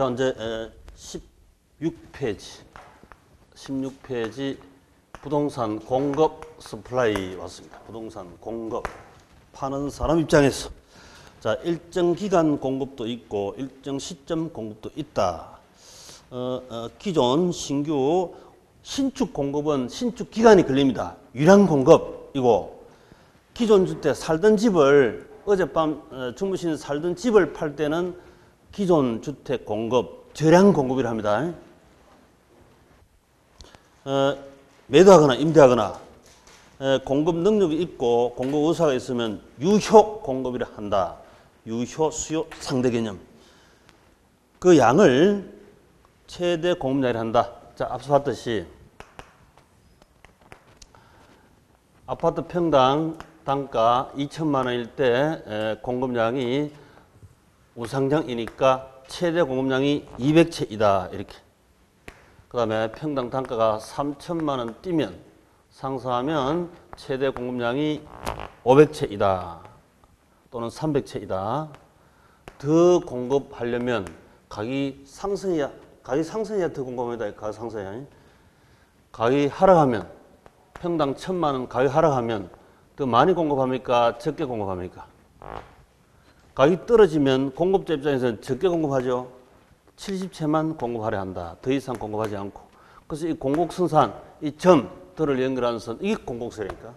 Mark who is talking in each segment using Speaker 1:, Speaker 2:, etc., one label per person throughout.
Speaker 1: 자, 이제 16페이지 부동산 공급 서플라이 왔습니다. 부동산 공급 파는 사람 입장에서 자, 일정 기간 공급도 있고 일정 시점 공급도 있다. 기존 신규 신축 공급은 신축 기간이 걸립니다. 유량 공급이고 기존 주택 살던 집을 어젯밤 주무신 살던 집을 팔 때는 기존 주택 공급 저량 공급이라 합니다. 매도하거나 임대하거나 공급 능력이 있고 공급 의사가 있으면 유효 공급이라 한다. 유효 수요 상대 개념. 그 양을 최대 공급량이라 한다. 자, 앞서 봤듯이 아파트 평당 단가 2천만 원일 때 공급량이 우상량이니까 최대 공급량이 200채이다. 이렇게. 그 다음에 평당 단가가 3천만 원 뛰면 상승하면 최대 공급량이 500채이다. 또는 300채이다. 더 공급하려면 가격이 상승해야 더 공급합니다. 가격 상승해야. 가격이 하락하면 평당 1,000만 원 가격 하락하면 더 많이 공급합니까? 적게 공급합니까? 가격이 떨어지면 공급자 입장에서는 적게 공급하죠. 70채만 공급하려 한다. 더 이상 공급하지 않고. 그래서 이 공곡선산, 이 점들을 연결하는 선, 이게 공곡선이니까.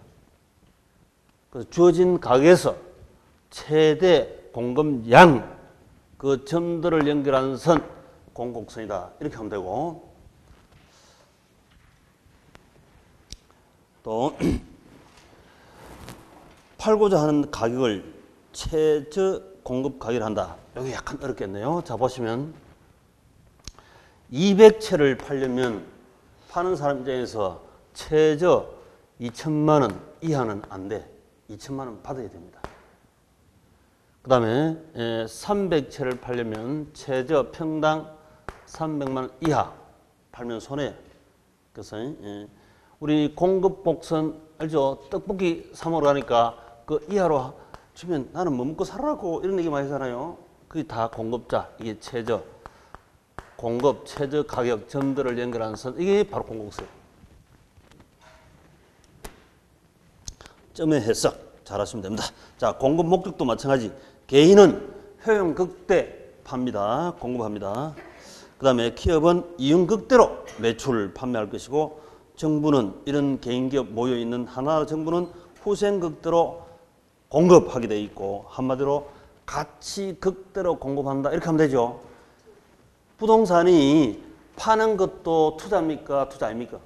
Speaker 1: 그래서 주어진 가격에서 최대 공급량, 그 점들을 연결하는 선, 공곡선이다. 이렇게 하면 되고. 또 팔고자 하는 가격을 최저 공급 가격을 한다. 여기 약간 어렵겠네요. 자, 보시면 200채를 팔려면 파는 사람 입장에서 최저 2천만 원 이하는 안 돼. 2천만 원 받아야 됩니다. 그 다음에 300채를 팔려면 최저 평당 300만 원 이하 팔면 손해. 그래서 우리 공급 복선 알죠? 떡볶이 사 먹으러 가니까 그 이하로 주면 나는 뭐 먹고 살라고 이런 얘기 많이 하잖아요. 그게 다 공급자. 이게 최저 공급 최저 가격 점들을 연결하는 선, 이게 바로 공곡선. 점의 해석 잘하시면 됩니다. 자, 공급 목적도 마찬가지. 개인은 효용 극대 팝니다. 공급합니다. 그 다음에 기업은 이윤 극대로 매출 판매할 것이고 정부는 이런 개인기업 모여있는 하나나라 정부는 후생 극대로 공급하게 돼 있고 한마디로 가치 극대로 공급한다. 이렇게 하면 되죠. 부동산이 파는 것도 투자입니까? 투자 아닙니까?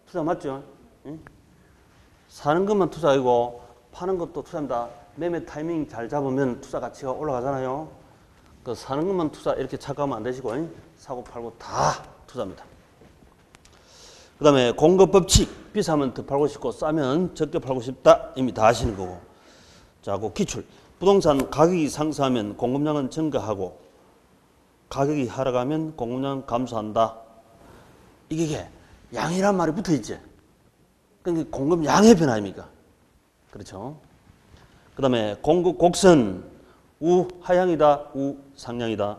Speaker 1: 투자 맞죠? 응? 사는 것만 투자이고 파는 것도 투자입니다. 매매 타이밍 잘 잡으면 투자 가치가 올라가잖아요. 그 사는 것만 투자 이렇게 착각하면 안 되시고 사고 팔고 다 투자입니다. 그 다음에 공급 법칙. 비싸면 더 팔고 싶고 싸면 적게 팔고 싶다. 이미 다 아시는 거고. 자, 그 기출. 부동산 가격이 상승하면 공급량은 증가하고 가격이 하락하면 공급량 감소한다. 이게 양이란 말이 붙어 있지. 그러니까 공급량의 변화입니까? 그렇죠. 그 다음에 공급 곡선 우하향이다. 우상향이다.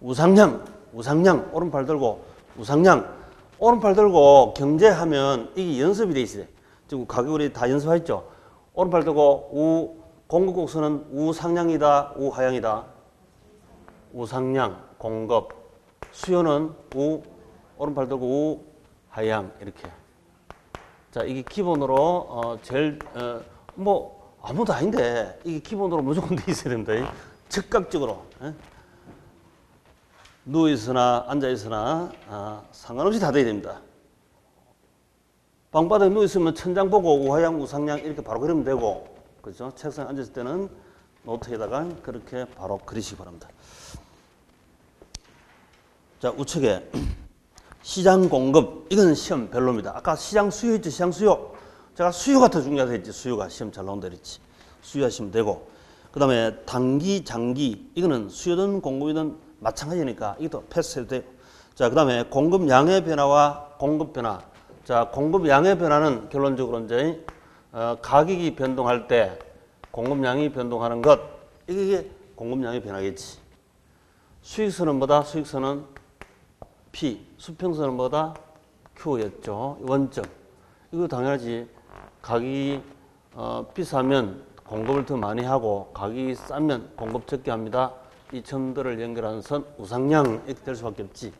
Speaker 1: 우상향 오른팔 들고 우상향 오른팔 들고 경제하면 이게 연습이 돼 있어요. 지금 가격 우리 다 연습했죠. 오른팔 들고 공급 곡선은 우상향이다. 우하향이다. 우상향 공급. 수요는 오른팔 들고 우하향 이렇게. 자, 이게 기본으로 제일 뭐 아무도 아닌데 이게 기본으로 무조건 돼 있어야 됩니다. 즉각적으로. 누워있으나 앉아있으나 상관없이 다 돼야 됩니다. 방바닥에 누워있으면 천장 보고 우하향 우상향 이렇게 바로 그리면 되고, 그렇죠? 책상에 앉았을 때는 노트에다가 그렇게 바로 그리시기 바랍니다. 자, 우측에 시장 공급. 이건 시험 별로입니다. 아까 시장 수요 있죠? 시장 수요. 제가 수요가 더 중요하다 했지. 수요가 시험 잘 나온다 그랬지. 수요하시면 되고. 그 다음에 단기 장기. 이거는 수요든 공급이든 마찬가지니까 이것도 패스해도 돼요. 자, 그 다음에 공급량의 변화와 공급 변화. 자, 공급량의 변화는 결론적으로 이제 가격이 변동할 때 공급량이 변동하는 것. 이게 공급량의 변화겠지. 수익선은 뭐다? 수익선은 P, 수평선은 뭐다? Q였죠. 원점. 이거 당연하지. 가격이 비싸면 공급을 더 많이 하고 가격이 싸면 공급 적게 합니다. 이 점들을 연결하는 선 우상향 이렇게 될 수밖에 없지.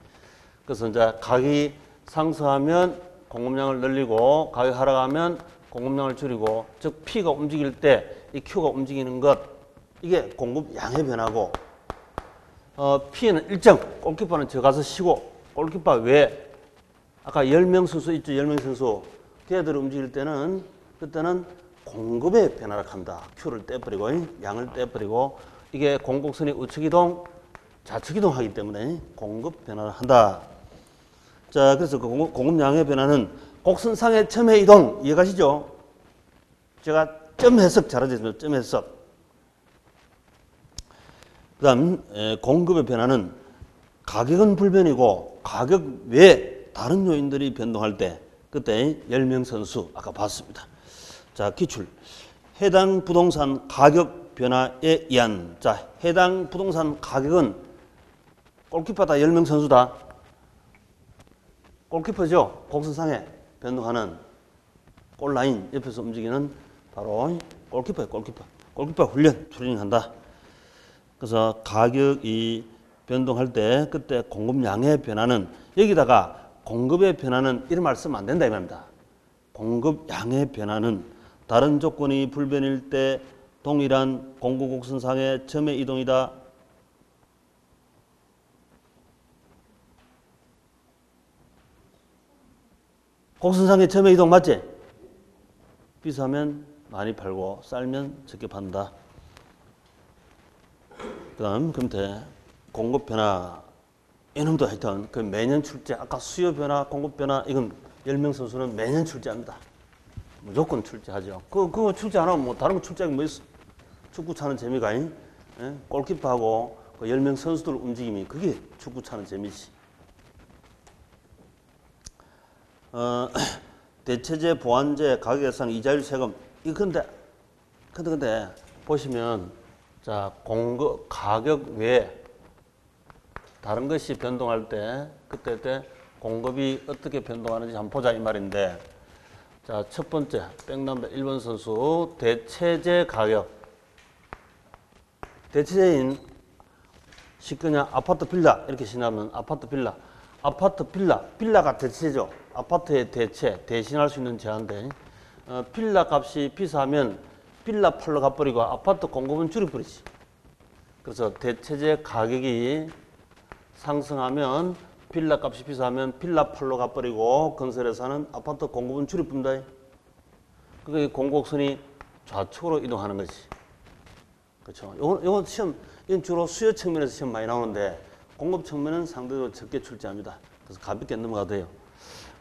Speaker 1: 그래서 이제 가격이 상승하면 공급량을 늘리고 가격이 하락하면 공급량을 줄이고, 즉 P가 움직일 때 이 Q가 움직이는 것, 이게 공급 양의 변화고, P는 일정, 골키퍼는 저 가서 쉬고, 골키퍼 외에 아까 10명 선수 있죠. 10명 선수. 걔들이 움직일 때는 그때는 공급의 변화를 합니다. Q를 떼버리고 양을 떼버리고, 이게 공곡선이 우측 이동, 좌측 이동하기 때문에 공급 변화를 한다. 자, 그래서 그 공급량의 변화는 곡선상의 점의 이동 이해가시죠? 제가 점 해석 잘하셨습니다. 점 해석. 그 다음 공급의 변화는 가격은 불변이고 가격 외에 다른 요인들이 변동할 때 그때 10명 선수 아까 봤습니다. 자, 기출. 해당 부동산 가격 변화에 의한, 자, 해당 부동산 가격은 골키퍼다 10명 선수다. 골키퍼죠. 곡선상에 변동하는 골라인 옆에서 움직이는 바로 골키퍼예요. 골키퍼. 골키퍼 훈련, 트레이닝한다. 그래서 가격이 변동할 때 그때 공급량의 변화는, 여기다가 공급의 변화는 이런 말 쓰면 안 된다 이 말입니다. 공급량의 변화는 다른 조건이 불변일 때 동일한 공급곡선상의 점의 이동이다. 곡선상의 점의 이동 맞지? 비싸면 많이 팔고 쌀면 적게 판다. 그 다음 금태 공급 변화, 이놈도 하여튼 그 매년 출제, 아까 수요 변화, 공급 변화, 이건 10명 선수는 매년 출제합니다. 무조건 출제하죠. 그거 출제 안 하면 뭐 다른 거 출제하기 뭐 있어? 축구 차는 재미가, 예? 골키퍼하고 그 10명 선수들 움직임이, 그게 축구 차는 재미지. 대체재, 보완재, 가격 예상, 이자율 세금. 이거 근데 보시면, 자, 공급, 가격 외에 다른 것이 변동할 때, 그때 공급이 어떻게 변동하는지 한번 보자 이 말인데, 자, 첫 번째, 백남배 1번 선수, 대체재 가격. 대체재인 그냥 아파트 빌라, 이렇게 신하면 아파트 빌라. 아파트 빌라가 대체죠. 아파트의 대신할 수 있는 제한데, 빌라 값이 비싸면 빌라 팔러 가버리고 아파트 공급은 줄여버리지. 그래서 대체재 가격이 상승하면, 빌라 값이 비싸면 빌라 팔러 가버리고 건설회사는 아파트 공급은 줄여본다. 그게 공곡선이 좌측으로 이동하는 거지. 그렇죠. 요건 시험, 이건 주로 수요 측면에서 시험 많이 나오는데 공급 측면은 상대적으로 적게 출제합니다. 그래서 가볍게 넘어가도 돼요.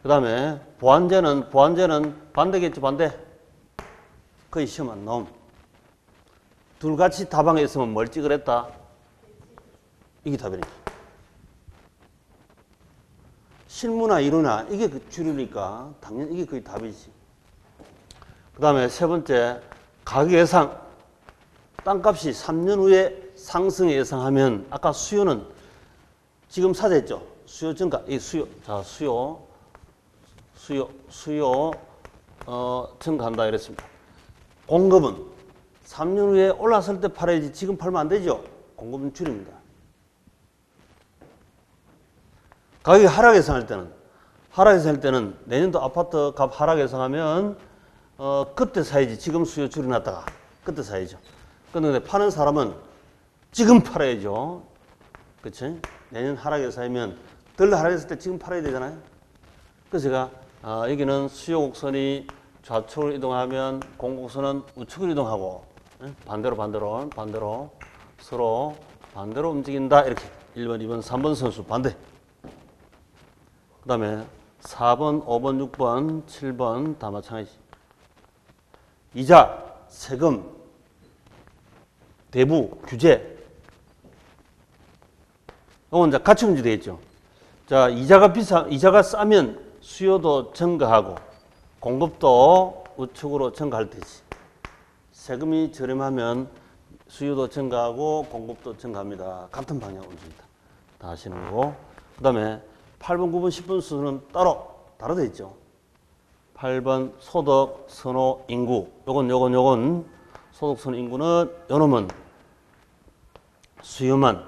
Speaker 1: 그 다음에 보완재는 반대겠죠. 반대. 거의 시험 안 나옴. 둘 같이 다방에 있으면 뭘 찍으랬다? 이게 답이니까. 실무나 이론이나 이게 주류니까 당연히 이게 거의 답이지. 그 다음에 세 번째, 가격 예상. 땅값이 3년 후에 상승 예상하면, 아까 수요는 지금 사자했죠. 수요 증가, 이 수요, 자, 수요 증가한다 이랬습니다. 공급은 3년 후에 올랐을 때 팔아야지 지금 팔면 안 되죠. 공급은 줄입니다. 가격이 하락 예상할 때는 내년도 아파트 값 하락 예상하면 그때 사야지. 지금 수요 줄여놨다가 그때 사야죠. 그런데 파는 사람은 지금 팔아야죠. 그치? 내년 하락 예상하면 덜 하락했을 때 지금 팔아야 되잖아요. 그래서 제가 여기는 수요 곡선이 좌측으로 이동하면 공곡선은 우측으로 이동하고, 반대로 서로 반대로 움직인다. 이렇게 1번, 2번, 3번 선수 반대. 그 다음에 4번, 5번, 6번, 7번 다 마찬가지. 이자, 세금, 대부, 규제. 이건 이제 같이 문제되겠죠. 자, 이자가 싸면 수요도 증가하고 공급도 우측으로 증가할 테지. 세금이 저렴하면 수요도 증가하고 공급도 증가합니다. 같은 방향 움직인다. 다 하시는 거고. 그 다음에 8번, 9번, 10번 순서는 따로 되어 있죠. 8번 소득, 선호, 인구. 요건 소득, 선호, 인구는 요놈은 수요만.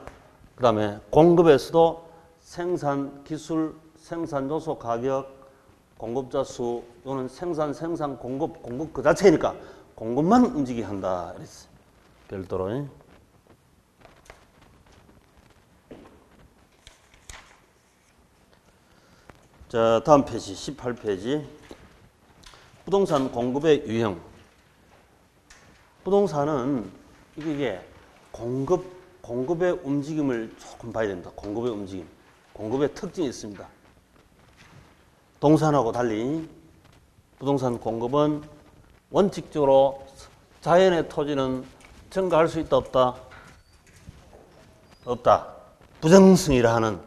Speaker 1: 그 다음에 공급에서도 생산, 기술, 생산 요소, 가격, 공급자 수. 요는 생산, 공급 그 자체니까 공급만 움직이게 한다. 그랬어요. 별도로. 자, 다음 페이지 18페이지. 부동산 공급의 유형. 부동산은 이게 공급의 움직임을 조금 봐야 됩니다. 공급의 움직임. 공급의 특징이 있습니다. 동산하고 달리 부동산 공급은 원칙적으로 자연의 토지는 증가할 수 있다, 없다? 없다. 부정성이라 하는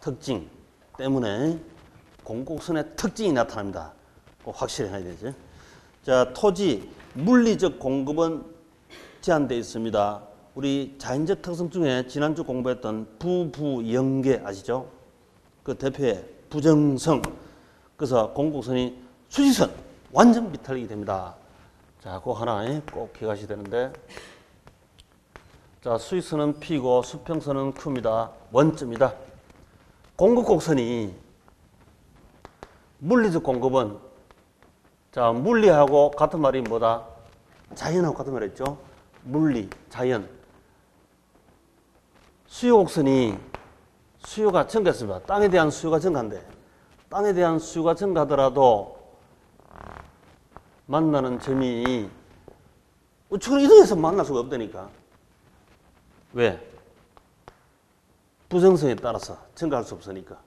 Speaker 1: 특징 때문에 공급선의 특징이 나타납니다. 꼭 확실히 해야 되죠. 자, 토지, 물리적 공급은 제한되어 있습니다. 우리 자연적 특성 중에 지난주 공부했던 부부연계 아시죠? 그 대표의 부정성. 그래서 공급선이 수직선, 완전 비탈이 됩니다. 자, 그거 하나 꼭 기억하셔야 되는데. 자, 수직선은 P고 수평선은 Q입니다. 원점이다. 공급곡선이 물리적 공급은 자, 물리하고 같은 말이 뭐다? 자연하고 같은 말이었죠. 물리, 자연. 수요곡선이 수요가 증가했습니다. 땅에 대한 수요가 증가한데 땅에 대한 수요가 증가하더라도 만나는 점이 우측으로 이동해서 만날 수가 없다니까. 왜? 부정성에 따라서 증가할 수 없으니까.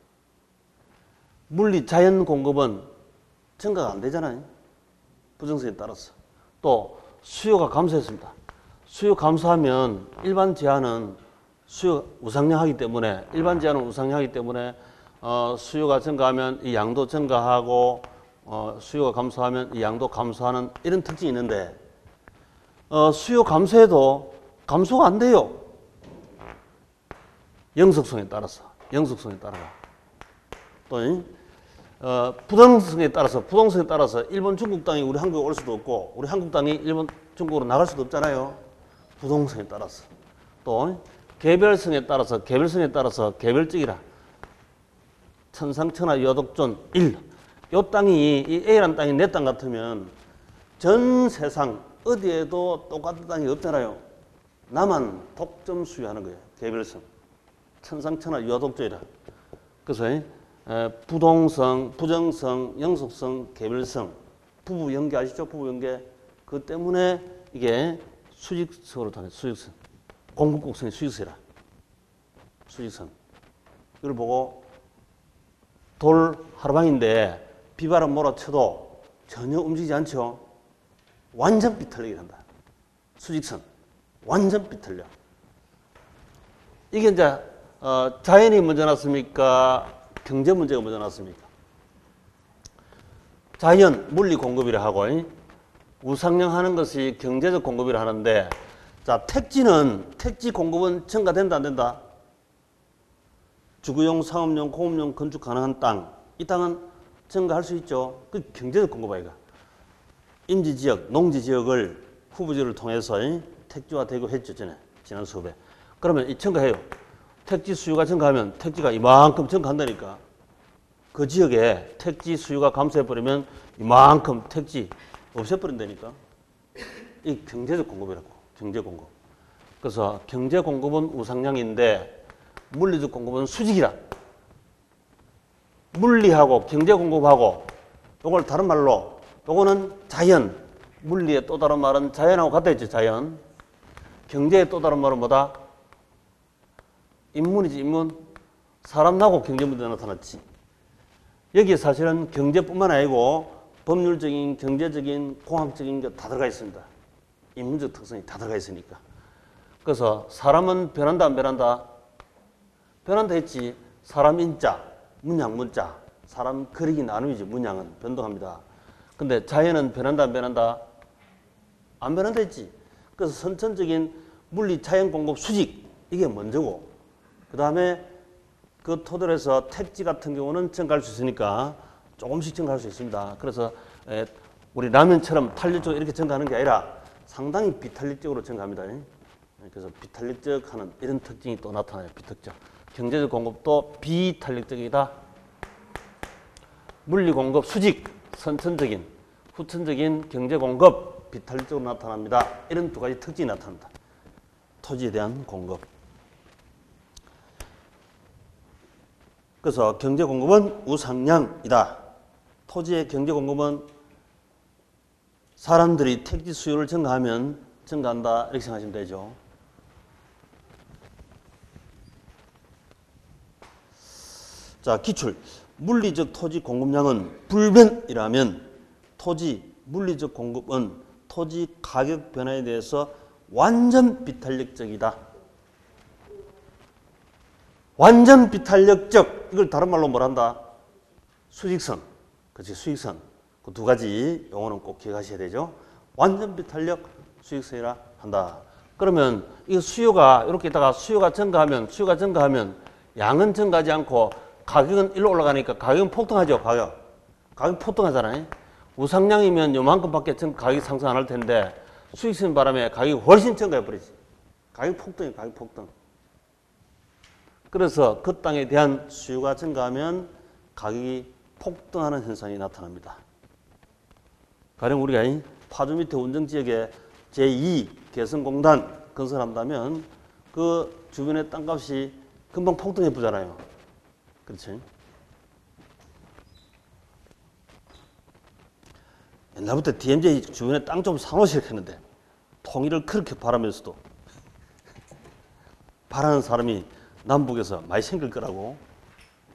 Speaker 1: 물리 자연 공급은 증가가 안 되잖아요. 부정성에 따라서. 또 수요가 감소했습니다. 수요 감소하면 일반 제한은 수요 우상향하기 때문에 수요가 증가하면 이 양도 증가하고 수요가 감소하면 이 양도 감소하는 이런 특징이 있는데 수요 감소해도 감소가 안 돼요. 영속성에 따라서 또 부동성에 따라서 일본 중국 땅이 우리 한국에 올 수도 없고 우리 한국 땅이 일본 중국으로 나갈 수도 없잖아요. 부동성에 따라서. 또 개별성에 따라서 개별적이라. 천상천하 여독존 1. 요 땅이 이 A라는 땅이 내 땅 같으면 전 세상 어디에도 똑같은 땅이 없잖아요. 나만 독점 수요하는 거예요. 개별성. 천상천하 여독존이라. 그래서 부동성, 부정성, 영속성, 개별성, 부부연계 아시죠? 부부연계. 그 때문에 이게 수직성으로 타는 수직성. 공급곡선이 수직선이라. 수직선. 이걸 보고 돌 하루방인데 비바람 몰아쳐도 전혀 움직이지 않죠? 완전 비틀리게 한다. 수직선. 완전 비틀려. 이게 이제 자연이 먼저 났습니까? 경제 문제가 먼저 났습니까? 자연, 물리 공급이라 하고 우상향하는 것이 경제적 공급이라 하는데 자, 택지 공급은 증가된다 안 된다? 주거용, 상업용, 공업용 건축 가능한 땅. 이 땅은 증가할 수 있죠. 그 경제적 공급 아이가. 임지지역, 농지지역을 후보지를 통해서 택지화되고 했죠. 지난 수업에. 그러면 이 증가해요. 택지 수요가 증가하면 택지가 이만큼 증가한다니까. 그 지역에 택지 수요가 감소해버리면 이만큼 택지 없애버린다니까. 이 경제적 공급이라고. 경제 공급. 그래서 경제 공급은 우상향인데 물리적 공급은 수직이라. 물리하고 경제 공급하고 요걸 다른 말로 요거는 자연. 물리의 또 다른 말은 자연하고 같다 했죠. 자연. 경제의 또 다른 말은 뭐다? 인문이지, 인문. 사람 나고 경제 문제가 나타났지. 여기에 사실은 경제뿐만 아니고 법률적인, 경제적인, 공학적인 게 다 들어가 있습니다. 인문적 특성이 다 들어가 있으니까. 그래서 사람은 변한다, 안 변한다? 변한다 했지. 사람 인자, 문양, 문자. 사람 그리기 나눔이지, 문양은. 변동합니다. 근데 자연은 변한다, 안 변한다? 안 변한다 했지. 그래서 선천적인 물리 자연 공급 수직. 이게 먼저고. 그 다음에 그 토대로 해서 택지 같은 경우는 증가할 수 있으니까 조금씩 증가할 수 있습니다. 그래서 우리 라면처럼 탄력적으로 이렇게 증가하는 게 아니라 상당히 비탄력적으로 증가합니다. 그래서 비탄력적하는 이런 특징이 또 나타나요. 비탄력적. 경제적 공급도 비탄력적이다. 물리 공급 수직, 선천적인, 후천적인 경제 공급 비탄력적으로 나타납니다. 이런 두 가지 특징이 나타난다. 토지에 대한 공급. 그래서 경제 공급은 우상향이다. 토지의 경제 공급은 사람들이 택지 수요를 증가하면 증가한다. 이렇게 생각하시면 되죠. 자, 기출. 물리적 토지 공급량은 불변이라면 토지 물리적 공급은 토지 가격 변화에 대해서 완전 비탄력적이다. 완전 비탄력적. 이걸 다른 말로 뭐란다? 수직선. 그렇지, 수직선. 그 두 가지 용어는 꼭 기억하셔야 되죠. 완전 비탄력 수직선이라 한다. 그러면 이 수요가 이렇게 있다가 수요가 증가하면 양은 증가하지 않고 가격은 일로 올라가니까 가격은 폭등하죠. 가격 폭등하잖아요. 우상량이면 요만큼밖에 가격이 상승 안 할 텐데 수익성 바람에 가격이 훨씬 증가해 버리지. 가격 폭등이에요. 가격 폭등. 그래서 그 땅에 대한 수요가 증가하면 가격이 폭등하는 현상이 나타납니다. 가령 우리가 파주 밑에 운정지역에 제2 개성공단 건설한다면 그 주변의 땅값이 금방 폭등해 보잖아요. 그렇지? 옛날부터 DMZ 주변에 땅 좀 사놓으시라 했는데 통일을 그렇게 바라면서도 바라는 사람이 남북에서 많이 생길 거라고.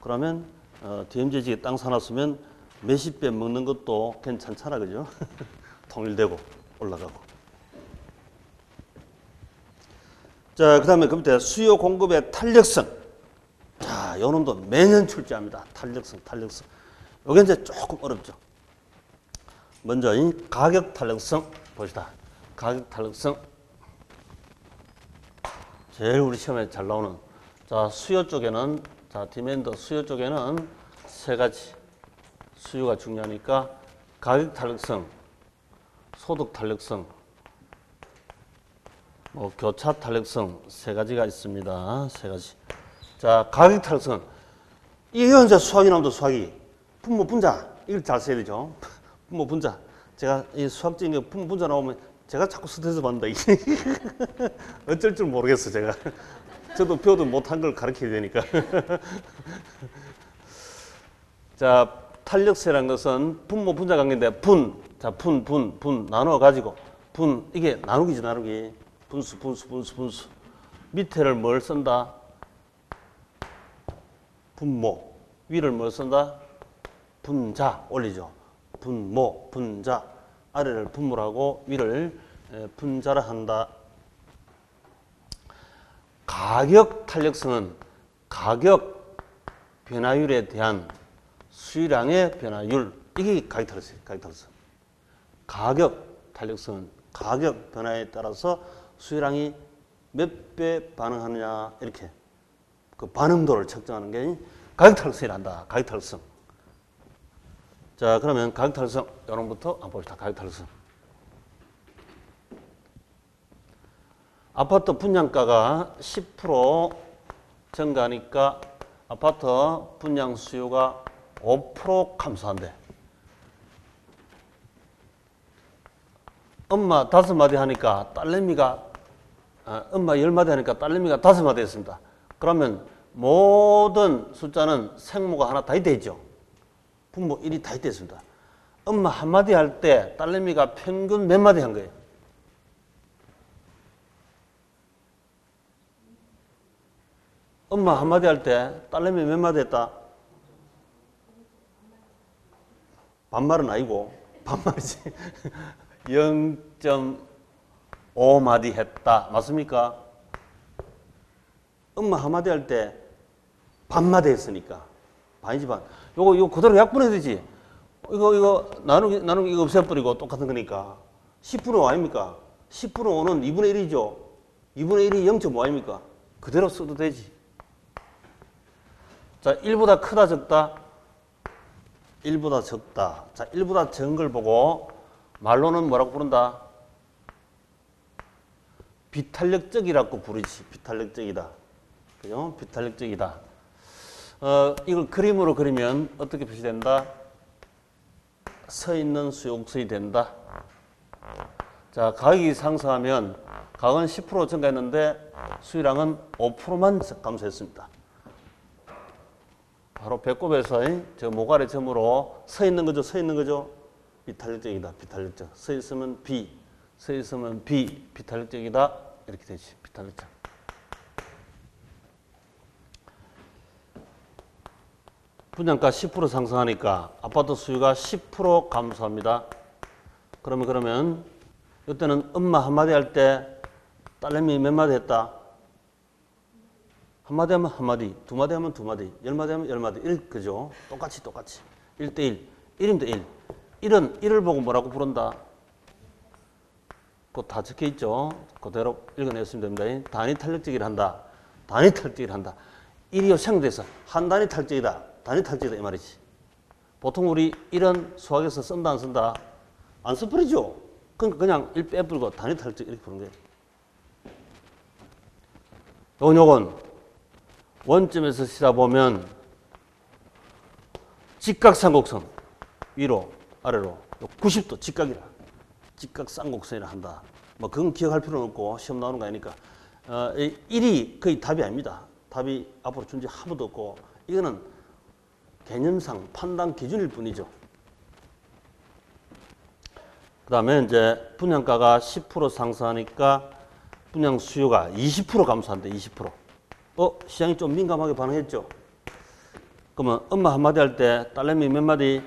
Speaker 1: 그러면 DMZ 지역에 땅 사놨으면 몇십 배 먹는 것도 괜찮잖아, 그죠? 통일되고 올라가고. 자, 그 다음에 그 밑에 수요 공급의 탄력성. 자, 요 놈도 매년 출제합니다. 탄력성. 요게 이제 조금 어렵죠. 먼저 이 가격 탄력성 보시다. 가격 탄력성. 제일 우리 시험에 잘 나오는. 자, 수요 쪽에는, 디맨드 수요 쪽에는 세 가지. 수요가 중요하니까 가격 탄력성, 소득 탄력성, 교차 탄력성 세 가지가 있습니다. 세 가지. 자, 가격 탄력성. 이건 이제 수학이 나오죠, 수학이. 분모 분자. 이걸 잘 써야 되죠. 분모 분자. 제가 이 수학적인 게 분모 분자 나오면 제가 자꾸 스트레스 받는다. 어쩔 줄 모르겠어, 제가. 저도 배워도 못한 걸 가르쳐야 되니까. 자, 탄력세라는 것은 분모 분자 관계인데 분 나눠가지고 이게 나누기지, 나누기. 분수. 밑에를 뭘 쓴다? 분모. 위를 뭘 쓴다? 분자 올리죠. 분모, 분자. 아래를 분모라고 위를 분자라 한다. 가격 탄력성은 가격 변화율에 대한 수요량의 변화율. 이게 가격 탄력성. 가격 탄력성은 가격 변화에 따라서 수요량이 몇 배 반응하느냐, 이렇게 그 반응도를 측정하는 게 가격 탄력성이란다. 가격 탄력성. 자, 그러면 가격 탄력성 요런부터 한번 봅시다. 가격 탄력성. 아파트 분양가가 10% 증가하니까 아파트 분양 수요가 5% 감소한대. 엄마 5마디 하니까 딸내미가 엄마 10마디 하니까 딸내미가 5마디 했습니다. 그러면 모든 숫자는 생모가 하나 다 있대죠. 분모 1이 다 있댔습니다. 엄마 한마디 할 때 딸내미가 평균 몇 마디 한 거예요? 엄마 한마디 할 때 딸내미 몇 마디 했다? 반말은 아니고 반말이지. 0.5마디 했다. 맞습니까? 엄마 한마디 할 때 반마디 했으니까. 반이지 반. 요거 그대로 약분해야 되지. 이거 나누기 이거 없애버리고 똑같은 거니까. 10분의 5 아닙니까? 10분의 5는 2분의 1이죠. 2분의 1이 0.5 아닙니까? 그대로 써도 되지. 자, 1보다 크다, 적다? 1보다 적다. 자, 1보다 적은 걸 보고 말로는 뭐라고 부른다? 비탄력적이라고 부르지. 비탄력적이다. 그죠? 비탄력적이다. 이걸 그림으로 그리면 어떻게 표시된다? 서 있는 수용성이 된다. 자, 가격이 상승하면 가격은 10% 증가했는데 수익량은 5%만 감소했습니다. 바로 배꼽에서 저 모가리 점으로 서 있는 거죠. 서 있는 거죠. 비탄력적이다. 비탄력적. 서 있으면 B, 서 있으면 B. 비탄력적이다. 이렇게 되지. 비탄력적. 분양가 10% 상승하니까 아파트 수요가 10% 감소합니다. 그러면 이때는 엄마 한마디 할 때 딸내미 몇 마디 했다? 한마디 하면 한마디, 두마디 하면 두마디, 열마디 하면 열마디. 1, 그죠? 똑같이. 1대1. 1이면 1. 1은 1을 보고 뭐라고 부른다? 그거 다 적혀 있죠? 그대로 읽어냈으면 됩니다. 단위 탄력적이라 한다. 단위 탄력적이라 한다. 1이 생각돼서 한 단위 탄력적이다. 단위 탄력적이다 이 말이지. 보통 우리 1은 수학에서 쓴다 안 쓴다? 안 써버리죠? 그러니까 그냥 1 빼버리고 단위 탄력적 이렇게 부르는 거예요. 요건 원점에서 시다 보면 직각삼곡선 위로 아래로 90도 직각이라 직각삼곡선이라 한다. 뭐 그건 기억할 필요는 없고 시험 나오는 거 아니니까 1이 거의 답이 아닙니다. 답이 앞으로 존재 아무도 없고 이거는 개념상 판단 기준일 뿐이죠. 그 다음에 이제 분양가가 10% 상승하니까 분양 수요가 20% 감소한대. 20%. 시장이 좀 민감하게 반응했죠. 그러면 엄마 한마디 할 때 딸내미 몇 마디?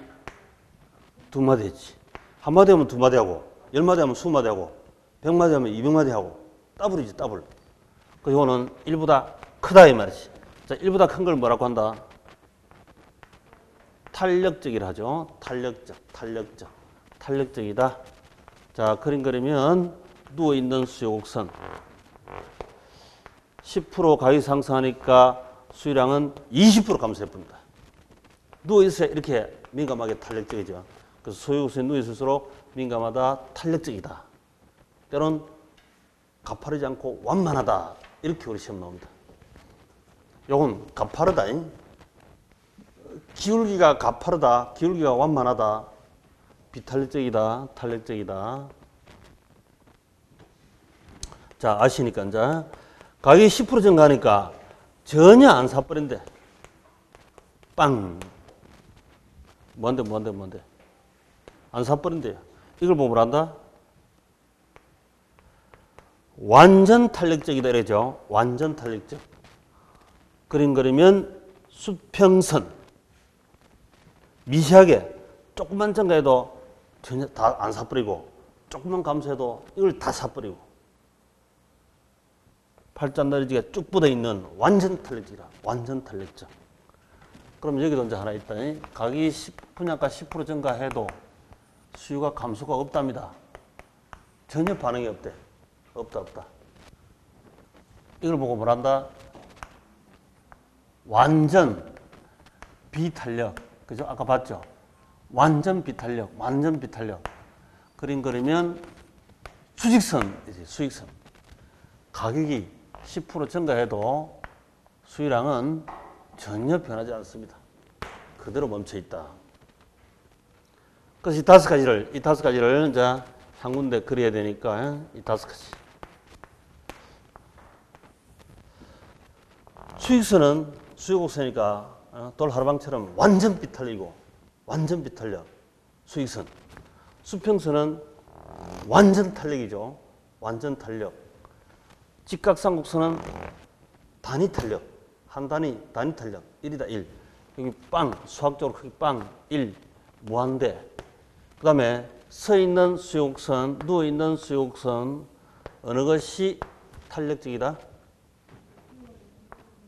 Speaker 1: 두 마디 했지. 한마디 하면 두 마디 하고, 열마디 하면 20마디 하고, 100마디 하면 200마디 하고, 더블이지, 더블. 그리고 이거는 1보다 크다 이 말이지. 자, 1보다 큰 걸 뭐라고 한다? 탄력적이라 하죠. 탄력적이다. 자, 그림 그리면 누워있는 수요곡선. 10% 가격이 상승하니까 수요량은 20% 감소해버립니다. 누워있어야 이렇게 민감하게 탄력적이죠. 그래서 수요곡선에 누워있을수록 민감하다, 탄력적이다. 때론 가파르지 않고 완만하다. 이렇게 우리 시험 나옵니다. 요건 가파르다. 기울기가 가파르다, 기울기가 완만하다, 비탄력적이다, 탄력적이다. 자, 아시니까 이제 가격이 10% 증가하니까 전혀 안 사버린대. 빵. 뭔데? 안 사버린대요. 이걸 보면 뭐란다? 완전 탄력적이다 이러죠. 완전 탄력적. 그림 그리면 수평선. 미세하게 조금만 증가해도 전혀 다 안 사버리고 조금만 감소해도 이걸 다 사버리고 팔짱다리지가 쭉 뻗어 있는 완전 탄력적이라. 완전 탄력적. 그럼 여기도 이제 하나 있다. 가격이 분양가 10% 증가해도 수요가 감소가 없답니다. 전혀 반응이 없대. 없다. 이걸 보고 뭐란다? 완전 비탄력. 그죠? 아까 봤죠? 완전 비탄력. 그림 그리면 수직선이지, 수직선. 가격이 10% 증가해도 수요량은 전혀 변하지 않습니다. 그대로 멈춰 있다. 그래서 이 다섯 가지를 이제 한 군데 그려야 되니까 이 다섯 가지. 수익선은 수요곡선이니까 돌 하루방처럼 완전 비탄력이고 완전 비탄력. 수익선. 수평선은 완전 탄력이죠. 완전 탄력. 직각삼곡선은 단위 탄력. 한 단위 탄력. 1이다 1. 여기 빵. 수학적으로 크게 빵. 1. 무한대. 그 다음에 서 있는 수요곡선, 누워 있는 수요곡선. 어느 것이 탄력적이다?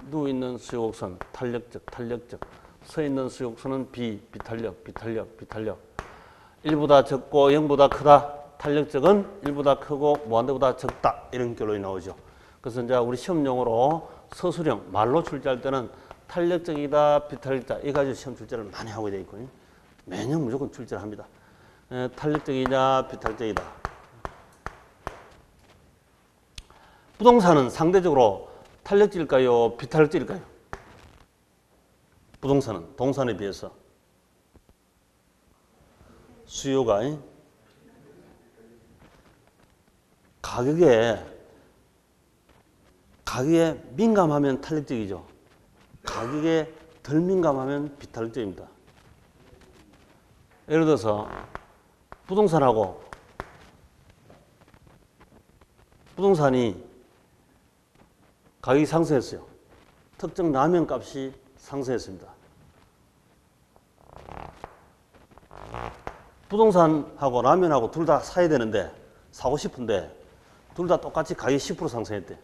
Speaker 1: 누워 있는 수요곡선. 탄력적. 서 있는 수요곡선은 비탄력. 1보다 적고 0보다 크다. 탄력적은 1보다 크고 무한대보다 적다. 이런 결론이 나오죠. 그래서 이제 우리 시험용으로 서술형 말로 출제할 때는 탄력적이다, 비탄력적이다. 이 가지고 시험 출제를 많이 하고 되어 있거든요. 매년 무조건 출제를 합니다. 탄력적이냐, 비탄력적이다. 부동산은 상대적으로 탄력적일까요, 비탄력적일까요? 부동산은 동산에 비해서 수요가 가격에 민감하면 탄력적이죠. 가격에 덜 민감하면 비탄력적입니다. 예를 들어서 부동산이 가격이 상승했어요. 특정 라면 값이 상승했습니다. 부동산하고 라면하고 둘 다 사야 되는데, 사고 싶은데 둘 다 똑같이 가격이 10% 상승했대.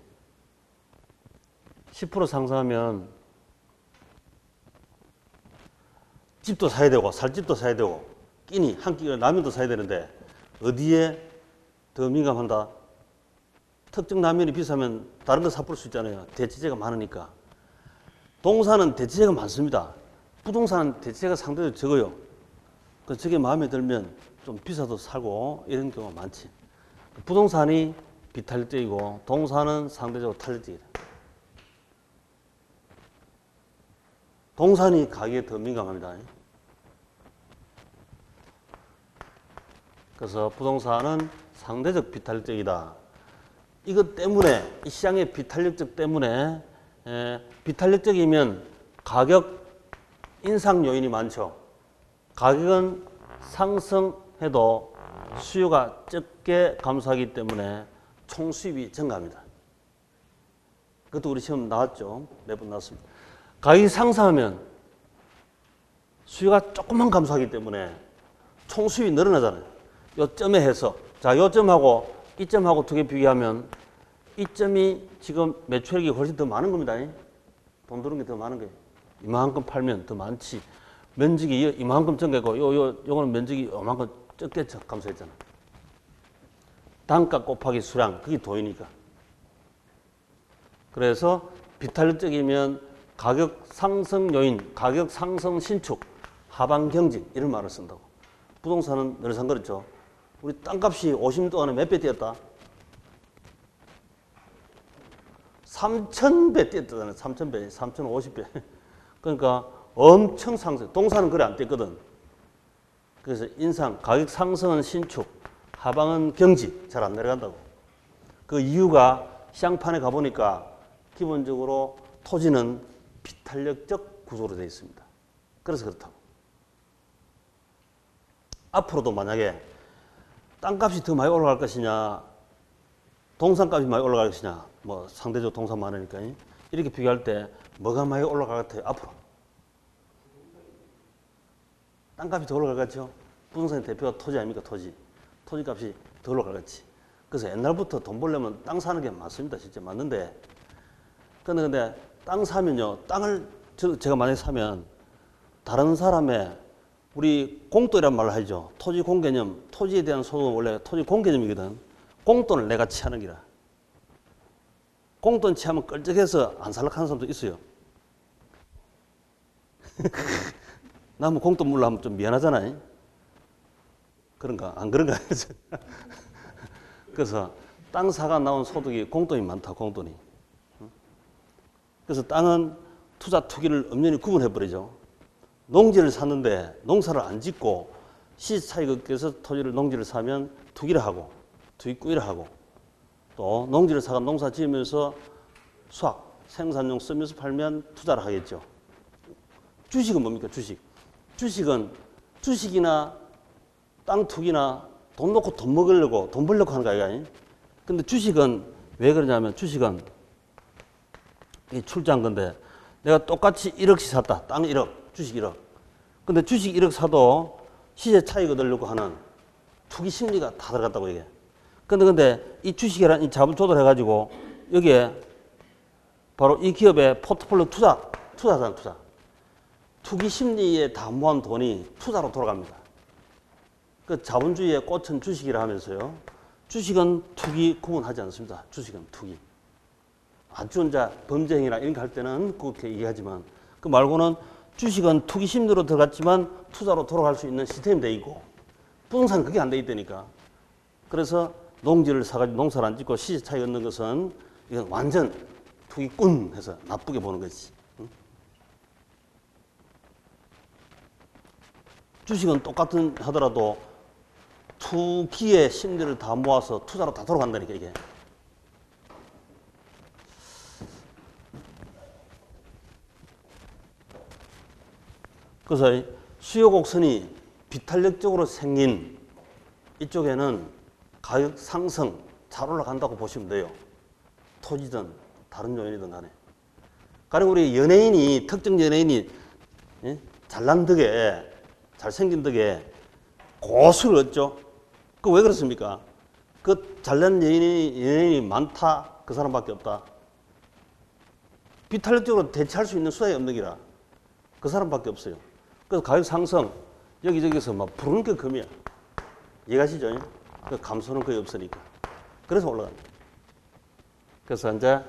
Speaker 1: 10% 상승하면 집도 사야 되고 살집도 사야 되고 끼니 한 끼 라면도 사야 되는데 어디에 더 민감한다? 특정 라면이 비싸면 다른 거 사 볼 수 있잖아요. 대체재가 많으니까. 동산은 대체재가 많습니다. 부동산은 대체재가 상대적으로 적어요. 그래서 저게 마음에 들면 좀 비싸도 사고 이런 경우가 많지. 부동산이 비탄력적이고 동산은 상대적으로 탄력적이다. 동산이 가격에 더 민감합니다. 그래서 부동산은 상대적 비탄력적이다. 이것 때문에, 이 시장의 비탄력적 때문에, 비탄력적이면 가격 인상 요인이 많죠. 가격은 상승해도 수요가 적게 감소하기 때문에 총 수입이 증가합니다. 그것도 우리 시험 나왔죠. 몇 번 나왔습니다. 가격이 상승하면 수요가 조금만 감소하기 때문에 총 수입이 늘어나잖아요. 요점에 해서. 자, 요점하고 이 점하고 두 개 비교하면 이 점이 지금 매출액이 훨씬 더 많은 겁니다. 돈 드는 게 더 많은 거예요. 이만큼 팔면 더 많지. 면적이 이만큼 증가하고 요거는 면적이 이만큼 적게 감소했잖아. 단가 곱하기 수량, 그게 도이니까. 그래서 비탄력적이면 가격 상승 요인, 가격 상승 신축, 하방 경직 이런 말을 쓴다고. 부동산은 늘상 그렇죠. 우리 땅값이 50년 동안에 몇 배 뛰었다? 3,000배 뛰었다잖아요. 3,000배, 3,050배. 그러니까 엄청 상승. 동산은 그래 안 뛰었거든. 그래서 인상, 가격 상승은 신축, 하방은 경직, 잘 안 내려간다고. 그 이유가 시장판에 가보니까 기본적으로 토지는 비탄력적 구조로 되어 있습니다. 그래서 그렇다고. 앞으로도 만약에 땅값이 더 많이 올라갈 것이냐, 동산값이 많이 올라갈 것이냐, 뭐 상대적으로 동산 많으니까 이렇게 비교할 때 뭐가 많이 올라갈 것 같아요? 앞으로 땅값이 더 올라갈 것 같죠? 부동산의 대표가 토지 아닙니까? 토지값이 더 올라갈 것 같지. 그래서 옛날부터 돈 벌려면 땅 사는 게 맞습니다. 진짜 맞는데 근데 땅 사면요, 땅을 제가 만약에 사면 다른 사람의 우리 공돈이란 말을 하죠. 토지 공개념, 토지에 대한 소득은 원래 토지 공개념이거든. 공돈을 내가 취하는 기라. 공돈 취하면 끌적해서 안 살락하는 사람도 있어요. 나무 공돈 물러 하면 좀 미안하잖아요. 그런가? 안 그런가? 그래서 땅 사가 나온 소득이 공돈이 많다, 공돈이. 그래서 땅은 투자, 투기를 엄연히 구분해버리죠. 농지를 샀는데 농사를 안 짓고 시세 차익 얻기 위해서 농지를 사면 투기를 하고 투기꾸기를 하고 또 농지를 사가 농사 지으면서 수확, 생산용 쓰면서 팔면 투자를 하겠죠. 주식은 뭡니까? 주식이나 땅 투기나 돈 놓고 돈 먹으려고 돈 벌려고 하는 거 아니야? 근데 주식은 왜 그러냐면 주식은 이 출자한 건데 내가 똑같이 1억씩 샀다. 땅 1억, 주식 1억. 근데 주식 1억 사도 시세 차익 얻으려고 하는 투기 심리가 다 들어갔다고 이게. 근데 이 주식이라는 이 자본 조달해가지고 여기에 바로 이 기업의 포트폴리오 투자잖아, 투자. 투기 심리에 다 모은 돈이 투자로 돌아갑니다. 그 자본주의의 꽃은 주식이라 하면서요. 주식은 투기 구분하지 않습니다. 주식은 투기. 아주 범죄 행위나 이런 거 할 때는 그렇게 얘기하지만 그 말고는 주식은 투기 심리로 들어갔지만 투자로 돌아갈 수 있는 시스템이 돼 있고 부동산 그게 안 돼 있다니까. 그래서 농지를 사가지고 농사를 안 짓고 시세 차익 얻는 것은 이건 완전 투기꾼 해서 나쁘게 보는 거지. 응? 주식은 똑같은 하더라도 투기의 심리를 다 모아서 투자로 다 돌아간다니까 이게. 그래서 수요 곡선이 비탄력적으로 생긴 이쪽에는 가격 상승 잘 올라간다고 보시면 돼요. 토지든 다른 요인이든 간에. 가령 우리 연예인이 특정 연예인이 잘난 덕에 잘생긴 덕에 고수를 얻죠. 그 왜 그렇습니까? 그 잘난 연예인이 많다 그 사람밖에 없다. 비탄력적으로 대체할 수 있는 수단이 없는 기라 그 사람밖에 없어요. 그래서 가격 상승 여기저기서 막 부르는 게 금이야. 이해가시죠? 그 감소는 거의 없으니까. 그래서 올라간다. 그래서 이제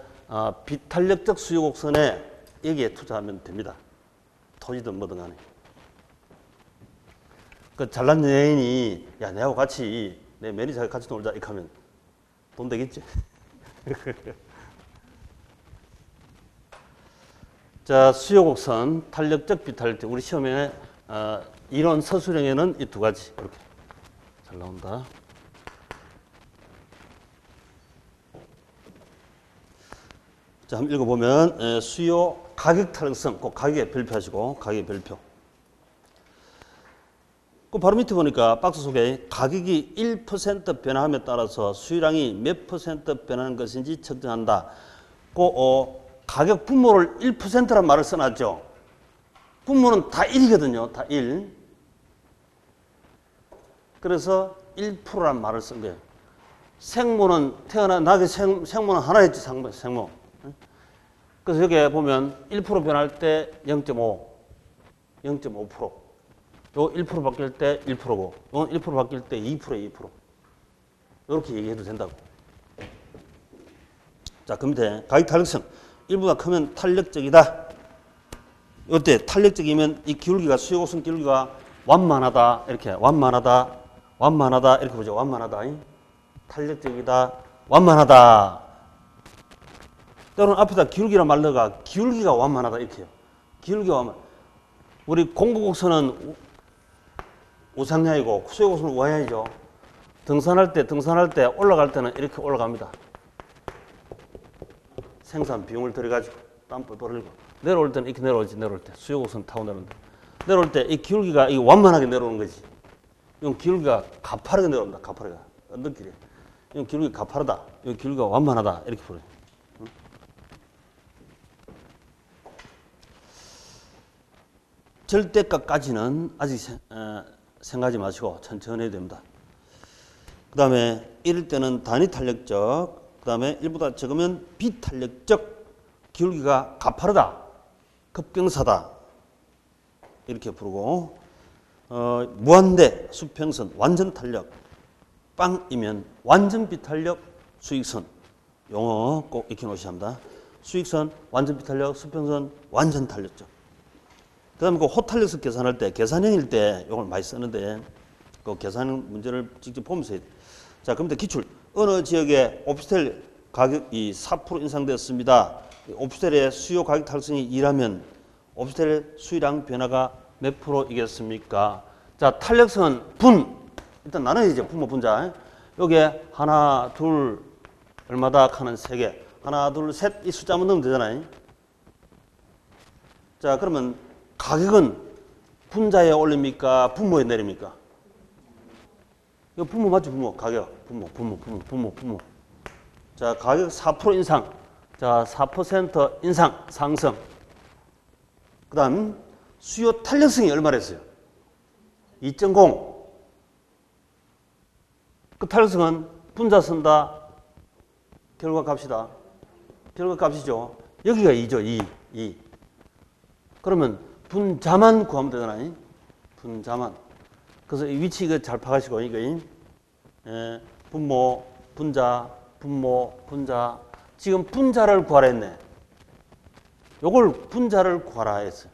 Speaker 1: 비탄력적 수요 곡선에 여기에 투자하면 됩니다. 토지든 뭐든 간에. 그 잘난 연예인이 야 내하고 같이 내 매니저하고 같이 놀자 이렇게 하면 돈 되겠지? 자, 수요 곡선, 탄력적, 비탄력적. 우리 시험에 이론 서술형에는 이 두 가지 이렇게 잘 나온다. 자, 한번 읽어보면 수요 가격 탄력성 꼭 가격에 별표하시고 가격에 별표. 그 바로 밑에 보니까 박스 속에 가격이 1% 변화함에 따라서 수요량이 몇 퍼센트 변하는 것인지 측정한다. 가격 분모를 1%란 말을 써놨죠. 분모는 다 1이거든요. 다 1. 그래서 1%란 말을 쓴 거예요. 생모는 나게 생모는 하나였지. 생모. 그래서 여기에 보면 1% 변할 때 0.5, 0.5%. 요 1% 바뀔 때 1%고, 요 1% 바뀔 때 2%에 2%. 이렇게 얘기해도 된다고. 자, 그 밑에 가격 탄력성. 1보다 크면 탄력적이다. 이때 탄력적이면 이 기울기가 수요 곡선 기울기가 완만하다. 이렇게 완만하다. 이렇게 보죠. 완만하다. 탄력적이다. 완만하다. 때로는 앞에다 기울기란 말 넣어가 기울기가 완만하다. 이렇게요. 기울기가 완만. 우리 공구곡선은 우상향이고 수요 곡선은 우하향이죠. 등산할 때 올라갈 때는 이렇게 올라갑니다. 생산 비용을 들여가지고 땀 뻘뻘 흘리고 내려올 때는 이렇게 내려오지. 내려올 때 수요 곡선 타고 내려온다. 내려올 때 이 기울기가 이 완만하게 내려오는 거지. 이건 기울기가 가파르게 내려온다. 가파르게 언덕길에 이건 기울기 가파르다. 이건 기울기가 완만하다. 이렇게 부르요. 응? 절대값까지는 아직 생각하지 마시고 천천히 해야 됩니다. 그 다음에 이럴 때는 단위 탄력적, 그 다음에 1보다 적으면 비탄력적, 기울기가 가파르다, 급경사다 이렇게 부르고 무한대, 수평선, 완전 탄력, 빵이면 완전 비탄력, 수익선. 용어 꼭 익혀 놓으셔야 합니다. 수익선, 완전 비탄력, 수평선, 완전 탄력적. 그 다음에 그 호탄력성 계산할 때, 계산형일 때 이걸 많이 쓰는데 그 계산 문제를 직접 보면서 해야 돼. 자, 그럼 기출. 어느 지역에 오피스텔 가격이 4% 인상되었습니다. 오피스텔의 수요 가격 탄력성이 2라면 오피스텔 수요량 변화가 몇 프로이겠습니까? 자, 탄력성은 일단 나눠야죠. 분모 분자. 여기에 하나, 둘, 얼마다 하는 3개. 하나, 둘, 셋 이 숫자만 넣으면 되잖아요. 자, 그러면 가격은 분자에 올립니까? 분모에 내립니까? 이거 분모 맞죠? 분모. 가격. 분모. 자, 가격 4% 인상. 자, 4% 인상, 상승. 그 다음, 수요 탄력성이 얼마랬어요? 2.0. 그 탄력성은 분자 쓴다. 결과값이다. 결과값이죠. 여기가 2죠. 2. 그러면 분자만 구하면 되잖아요. 분자만. 그래서 이 위치 이거 잘 파가시고, 이거. 분모, 분자. 지금 분자를 구하라 했네. 요걸 분자를 구하라 했어요.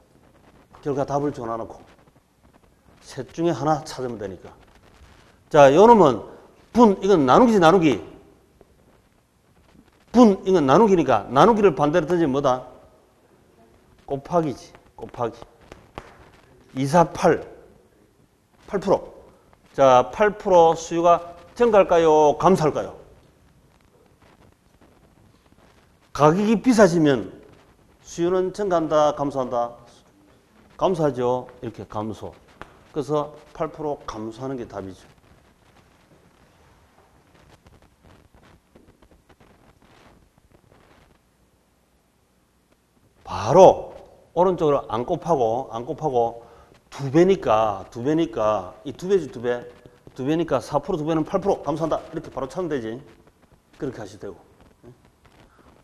Speaker 1: 결과 답을 줘놔놓고 셋 중에 하나 찾으면 되니까. 자, 요 놈은 분, 이건 나누기지 나누기. 분, 이건 나누기니까 나누기를 반대로 던지면 뭐다? 곱하기지. 곱하기. 2, 4, 8. 8%. 자, 8% 수요가 증가할까요? 감소할까요? 가격이 비싸지면 수요는 증가한다, 감소한다? 감소하죠. 이렇게 감소. 그래서 8% 감소하는 게 답이죠. 바로 오른쪽으로 안 곱하고 두 배니까 이 두 배지 두 배. 두 배니까 4% 두 배는 8% 감소한다. 이렇게 바로 찾으면 되지. 그렇게 하셔도 되고.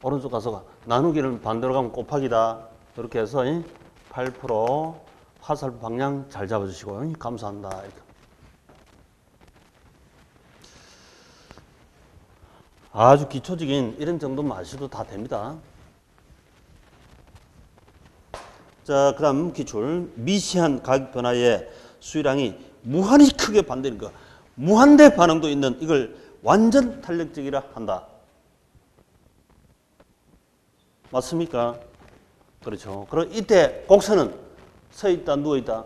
Speaker 1: 오른쪽 가서 나누기는 반대로 가면 곱하기다. 이렇게 해서 8% 화살표 방향 잘 잡아주시고 감소한다. 이렇게. 아주 기초적인 이런 정도만 아셔도 다 됩니다. 자, 그 다음 기출. 미시한 가격 변화에 수요량이 무한히 크게 반대하는 거. 무한대 반응도 있는 이걸 완전 탄력적이라 한다. 맞습니까? 그렇죠. 그럼 이때 곡선은 서 있다, 누워 있다?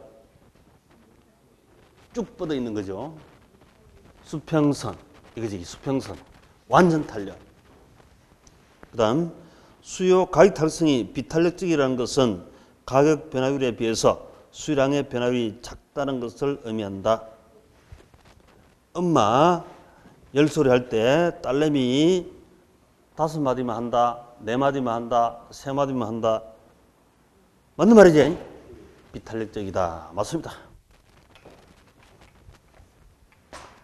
Speaker 1: 쭉 뻗어 있는 거죠. 수평선. 이거지, 수평선. 완전 탄력. 그 다음, 수요 가격 탄력성이 비탄력적이라는 것은 가격 변화율에 비해서 수요량의 변화율이 작다는 것을 의미한다. 엄마 열소리 할 때 딸내미 5마디만 한다, 4마디만 한다, 3마디만 한다. 맞는 말이지? 비탄력적이다. 맞습니다.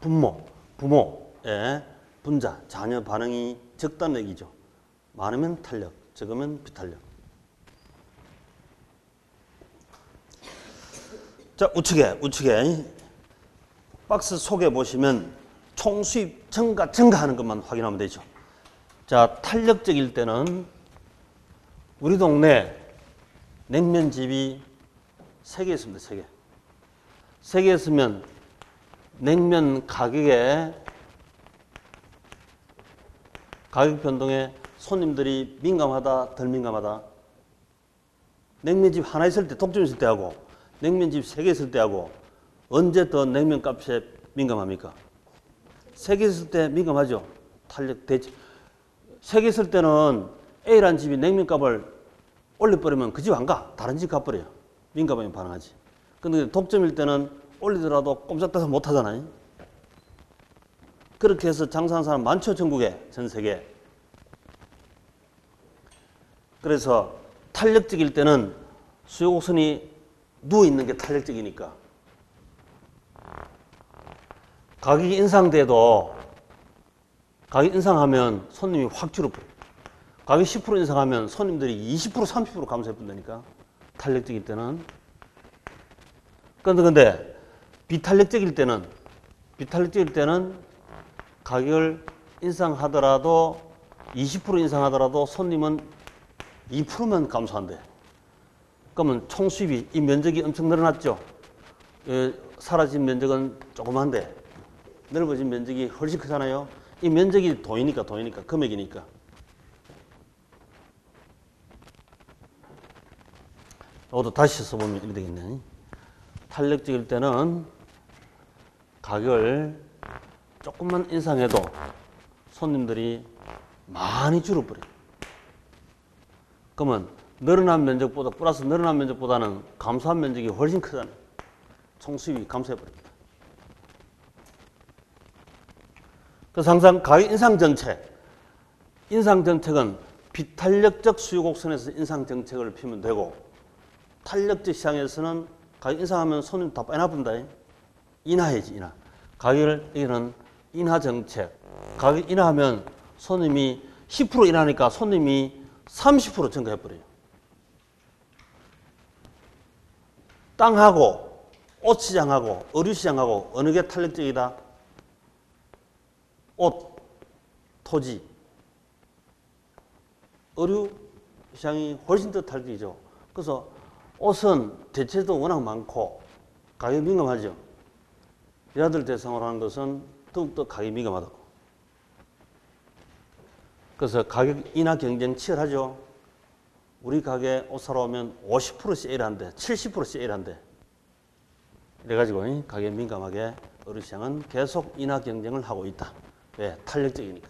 Speaker 1: 부모의 분자, 자녀 반응이 적다는 얘기죠. 많으면 탄력, 적으면 비탄력. 자, 우측에 박스 속에 보시면 총수입 증가하는 것만 확인하면 되죠. 자, 탄력적일 때는 우리 동네 냉면집이 3개 있습니다. 3개. 3개 있으면 냉면 가격 변동에 손님들이 민감하다, 덜 민감하다? 냉면집 하나 있을 때, 독점 있을 때 하고 냉면집 3개 있을 때 하고 언제 더 냉면 값에 민감합니까? 3개 있을 때 민감하죠. 탄력되지. 3개 있을 때는 A라는 집이 냉면 값을 올려버리면 그 집 안 가. 다른 집 가버려요. 민감하면 반응하지. 근데 독점일 때는 올리더라도 꼼짝달싹 못 하잖아요. 그렇게 해서 장사하는 사람 많죠. 전국에. 전 세계에. 그래서 탄력적일 때는 수요 곡선이 누워있는 게 탄력적이니까. 가격이 인상돼도 가격 인상하면 손님이 확 줄어버려요. 가격 10% 인상하면 손님들이 20% 30% 감소해본다니까. 탄력적일 때는. 근데 비탄력적일 때는 가격을 인상하더라도 20% 인상하더라도 손님은 2%만 감소한대. 그러면 총 수입이 이 면적이 엄청 늘어났죠. 사라진 면적은 조그만데 넓어진 면적이 훨씬 크잖아요. 이 면적이 돈이니까 금액이니까. 이것도 다시 써보면 이렇게 되겠네. 탄력적일 때는 가격을 조금만 인상해도 손님들이 많이 줄어버려요. 그러면 늘어난 면적보다 플러스 늘어난 면적보다는 감소한 면적이 훨씬 크잖아요. 총수입이 감소해버립니다. 그래서 항상 가격 인상 정책은 비탄력적 수요 곡선에서 인상 정책을 피면 되고 탄력적 시장에서는 가격 인상하면 손님 다 빼놔본다. 인하해야지, 인하. 가격을 이기는 인하 정책. 가격 인하하면 손님이 10% 인하니까 손님이 30% 증가해버려요. 땅하고 옷 시장하고 의류 시장하고 어느 게 탄력적이다? 옷, 토지, 의류, 시장이 훨씬 더 탈락적이죠. 그래서 옷은 대체도 워낙 많고 가격 민감하죠. 여자들 대상으로 하는 것은 더욱더 가격 민감하다고. 그래서 가격 인하 경쟁 치열하죠. 우리 가게 옷 사러 오면 50% 세일한대, 70% 세일한대. 이래가지고 가격 민감하게 어르시장은 계속 인하 경쟁을 하고 있다. 왜? 탄력적이니까.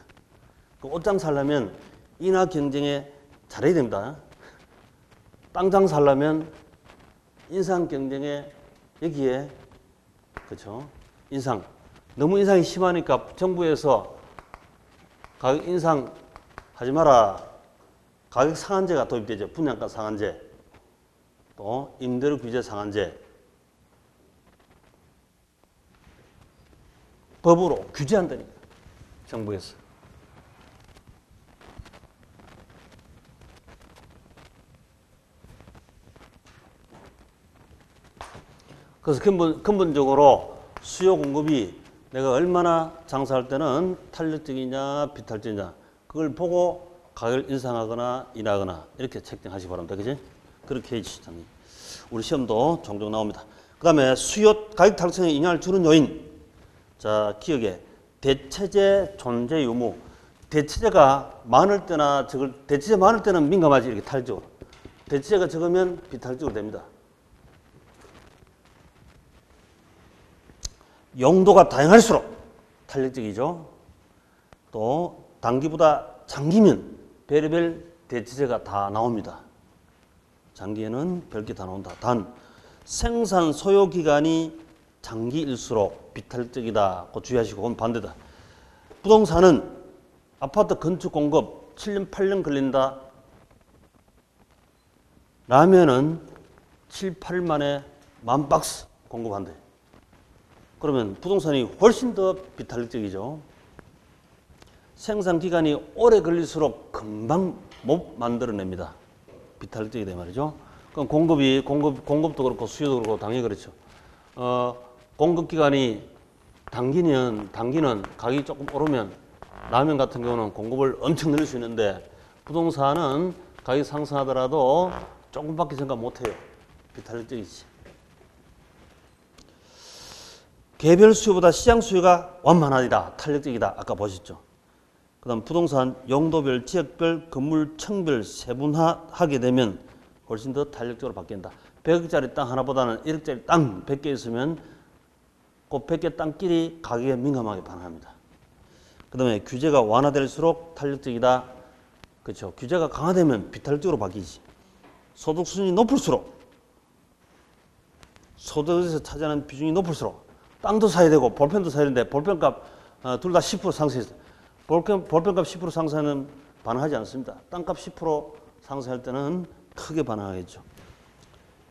Speaker 1: 그 옷장 살려면 인하 경쟁에 잘해야 됩니다. 땅장 살려면 인상 경쟁에 여기에 그렇죠? 인상. 너무 인상이 심하니까 정부에서 가격 인상 하지 마라. 가격 상한제가 도입되죠. 분양가 상한제. 또 임대료 규제 상한제. 법으로 규제한다니까. 정부에서. 그래서 근본적으로 수요 공급이 내가 얼마나 장사할 때는 탄력적이냐 비탄력적이냐 그걸 보고 가격을 인상하거나 인하하거나 이렇게 책정하시기 바랍니다. 그지? 그렇게 해주시잖아요. 우리 시험도 종종 나옵니다. 그 다음에 수요 가격 탄력성에 영향을 주는 요인. 자, 기억에 대체재 존재 유무. 대체재가 많을 때나 대체재 많을 때는 민감하지 이렇게 탄력적으로. 대체재가 적으면 비탄력적으로 됩니다. 용도가 다양할수록 탄력적이죠. 또 단기보다 장기면 별의별 대체재가 다 나옵니다. 장기에는 별게 다 나온다. 단 생산 소요 기간이 장기일수록 비탄력적이다. 그 주의하시고 그건 반대다. 부동산은 아파트 건축 공급 7년 8년 걸린다. 라면은 7, 8일 만에 10,000박스 공급한대. 그러면 부동산이 훨씬 더 비탄력적이죠. 생산 기간이 오래 걸릴수록 금방 못 만들어냅니다. 비탄력적이다 이 말이죠. 그럼 공급도 그렇고 수요도 그렇고 당연히 그렇죠. 공급 기간이 단기는 가격이 조금 오르면 라면 같은 경우는 공급을 엄청 늘릴 수 있는데 부동산은 가격이 상승하더라도 조금밖에 생각 못해요. 비탄력적이지. 개별 수요보다 시장 수요가 완만하다, 탄력적이다. 아까 보셨죠. 그 다음 부동산 용도별, 지역별, 건물층별 세분화하게 되면 훨씬 더 탄력적으로 바뀐다. 100억짜리 땅 하나보다는 1억짜리 땅 100개 있으면 그 100개 땅끼리 가격에 민감하게 반응합니다. 그 다음에 규제가 완화될수록 탄력적이다. 그렇죠. 규제가 강화되면 비탄력적으로 바뀌지. 소득 수준이 높을수록 소득에서 차지하는 비중이 높을수록 땅도 사야 되고 볼펜도 사야 되는데 볼펜값 둘 다 10% 상승했어요. 볼펜값 10% 상승하는 반응하지 않습니다. 땅값 10% 상승할 때는 크게 반응하겠죠.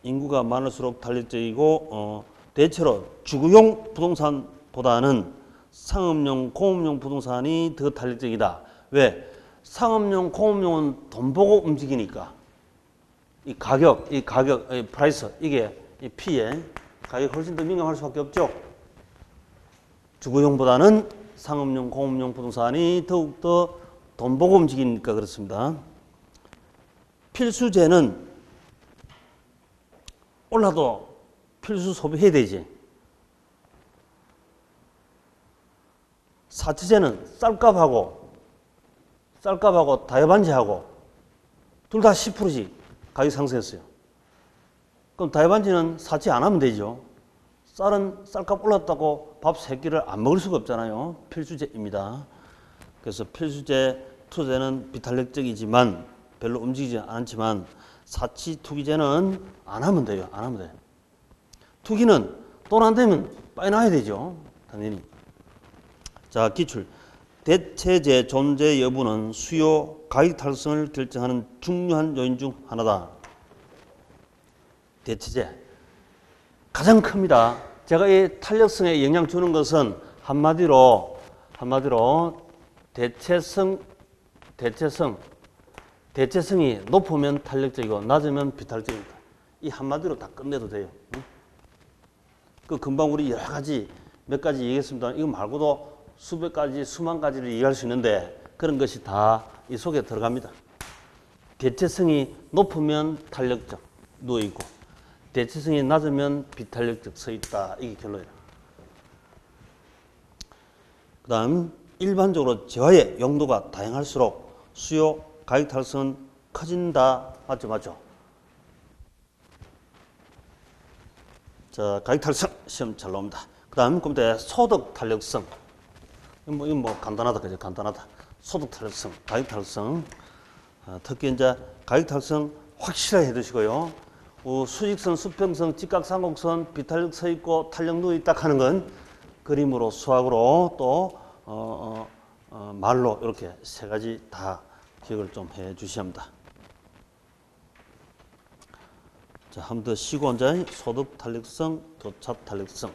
Speaker 1: 인구가 많을수록 탄력적이고 대체로 주거용 부동산보다는 상업용, 공업용 부동산이 더 탄력적이다. 왜? 상업용, 공업용은 돈 보고 움직이니까 이 가격, 이 프라이스 이게 이 P에 가격이 훨씬 더 민감할 수밖에 없죠. 주거용보다는 상업용, 공업용 부동산이 더욱더 돈 보고 움직이니까 그렇습니다. 필수재는 올라도 필수 소비해야 되지. 사치재는 쌀값하고 다이반지하고 둘 다 10%씩 가격 상승했어요. 그럼 다이반지는 사치 안 하면 되죠. 쌀은 쌀값 올랐다고 밥 3끼를 안 먹을 수가 없잖아요. 필수재입니다. 그래서 필수재 투자재는 비탄력적이지만 별로 움직이지 않지만 사치 투기재는 안 하면 돼요. 안 하면 돼요. 투기는 돈 안 되면 빠져나야 되죠. 당연히. 자, 기출. 대체재 존재 여부는 수요 가격 탄력성을 결정하는 중요한 요인 중 하나다. 대체재. 가장 큽니다. 제가 이 탄력성에 영향 주는 것은 한마디로 대체성이 높으면 탄력적이고 낮으면 비탄력적입니다. 이 한마디로 다 끝내도 돼요. 그 금방 우리 여러 가지 몇 가지 얘기했습니다. 이거 말고도 수백 가지, 수만 가지를 얘기할 수 있는데 그런 것이 다 이 속에 들어갑니다. 대체성이 높으면 탄력적 누워 있고 대체성이 낮으면 비탄력적 서 있다. 이게 결론이에요. 그다음 일반적으로 재활의 용도가 다양할수록 수요 가격 탄력성은 커진다. 맞죠, 맞죠? 자, 가격 탄력성 시험 잘 나옵니다. 그다음 그때 소득 탄력성. 이건 뭐 간단하다, 그죠? 간단하다. 소득 탄력성, 가격 탄력성. 특히 이제 가격 탄력성 확실하게 해두시고요. 수직선, 수평선, 직각삼곡선, 비탄력 서 있고 탄력 누워 있다 하는 건 그림으로 수학으로 또 말로 이렇게 세 가지 다 기억을 좀 해 주셔야 합니다. 자, 한 번 더 쉬고 혼자 소득 탄력성, 교차 탄력성.